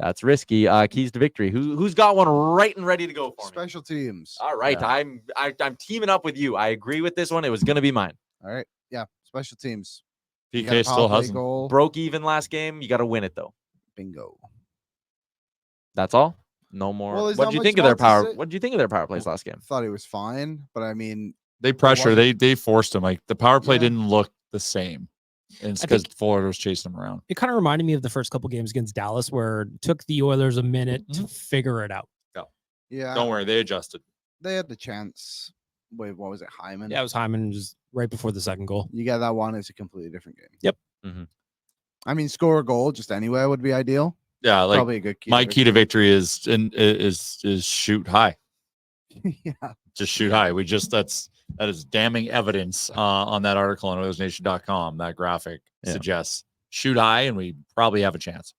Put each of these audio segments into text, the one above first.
That's risky. Keys to victory. Who's got one right and ready to go for me? Special teams. All right. Yeah. I'm teaming up with you. I agree with this one. It was going to be mine. All right. Yeah. Special teams. PK still hasn't. Broke even last game. You got to win it, though. Bingo. That's all? No more. Well, what did you think of their power? What did you think of their power plays last game? I thought it was fine, but I mean, they pressure. They forced him. Like the power play didn't look the same. And it's because Florida was chasing them around. It kind of reminded me of the first couple games against Dallas, where it took the Oilers a minute to figure it out. Yeah. Don't worry, they adjusted. They had the chance. Wait, what was it? Hyman? Yeah, it was Hyman just right before the second goal. You get that one, it's a completely different game. Yep. I mean, score a goal just anywhere would be ideal. Yeah, like probably a good key. My key to victory is shoot high. Yeah. Just shoot high. That is damning evidence on that article on OilersNation.com. That graphic suggests shoot high, and we probably have a chance.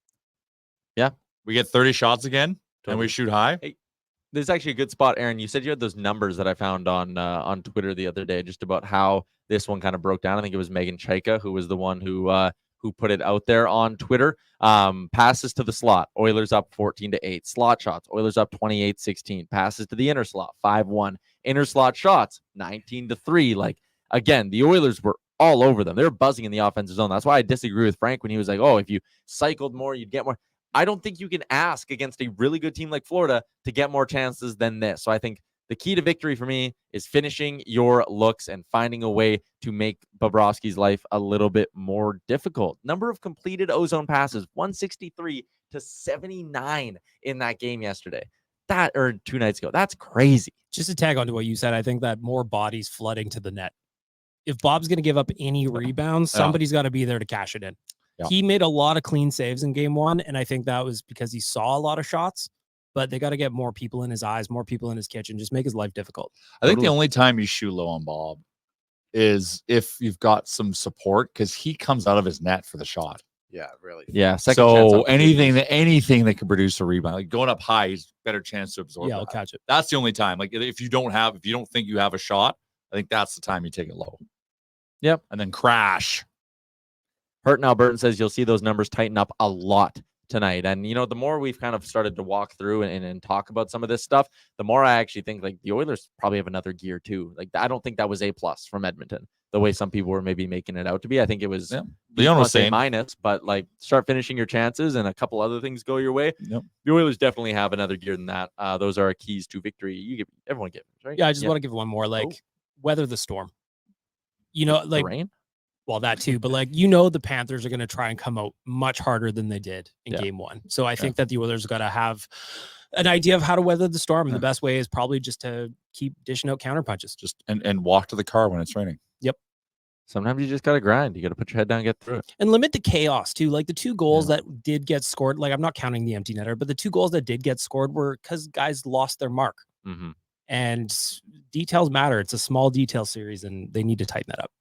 Yeah. We get 30 shots again, and we shoot high. Hey, this is actually a good spot, Aaron. You said you had those numbers that I found on Twitter the other day, just about how this one kind of broke down. I think it was Megan Chaika who was the one who put it out there on Twitter. Passes to the slot, Oilers up 14-8. Slot shots, Oilers up 28-16. Passes to the inner slot, 5-1. Inner slot shots, 19-3. Like, again, the Oilers were all over them. They were buzzing in the offensive zone. That's why I disagree with Frank when he was like, oh, if you cycled more, you'd get more. I don't think you can ask against a really good team like Florida to get more chances than this. So I think the key to victory for me is finishing your looks and finding a way to make Bobrovsky's life a little bit more difficult. Number of completed ozone passes, 163 to 79 in that game yesterday. Or 2 nights ago. That's crazy. Just to tag on to what you said, I think that more bodies flooding to the net. If Bob's going to give up any rebounds, somebody's got to be there to cash it in. Yeah. He made a lot of clean saves in game one, and I think that was because he saw a lot of shots, but they got to get more people in his eyes, more people in his kitchen, just make his life difficult. I think the only time you shoot low on Bob is if you've got some support, because he comes out of his net for the shot. Yeah, really. Yeah. So anything that could produce a rebound, like going up high, is better chance to absorb. Yeah, I'll catch it. That's the only time. Like if you don't think you have a shot, I think that's the time you take it low. Yep. And then crash. Hurt Albertan says you'll see those numbers tighten up a lot tonight. And, the more we've kind of started to walk through and talk about some of this stuff, the more I actually think like the Oilers probably have another gear too. Like I don't think that was A+ from Edmonton, the way some people were maybe making it out to be. I think it was Leon was saying minus, but like start finishing your chances and a couple other things go your way. Yep. The Oilers definitely have another gear than that. Those are our keys to victory. Everyone give them, right? Yeah, I just want to give one more, weather the storm. The rain? Well, that too, but the Panthers are going to try and come out much harder than they did in game one. So I think that the Oilers got to have an idea of how to weather the storm. And the best way is probably just to keep dishing out counter punches. And walk to the car when it's raining. Yep. Sometimes you just got to grind. You got to put your head down and get through it. And limit the chaos too. Like the 2 goals that did get scored, I'm not counting the empty netter, but the 2 goals that did get scored were because guys lost their mark. Mm-hmm. And details matter. It's a small detail series and they need to tighten that up.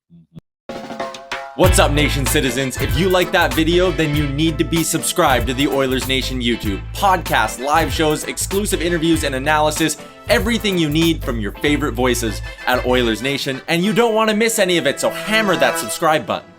What's up, Nation citizens? If you like that video, then you need to be subscribed to the Oilers Nation YouTube. Podcasts, live shows, exclusive interviews, and analysis. Everything you need from your favorite voices at Oilers Nation. And you don't want to miss any of it, so hammer that subscribe button.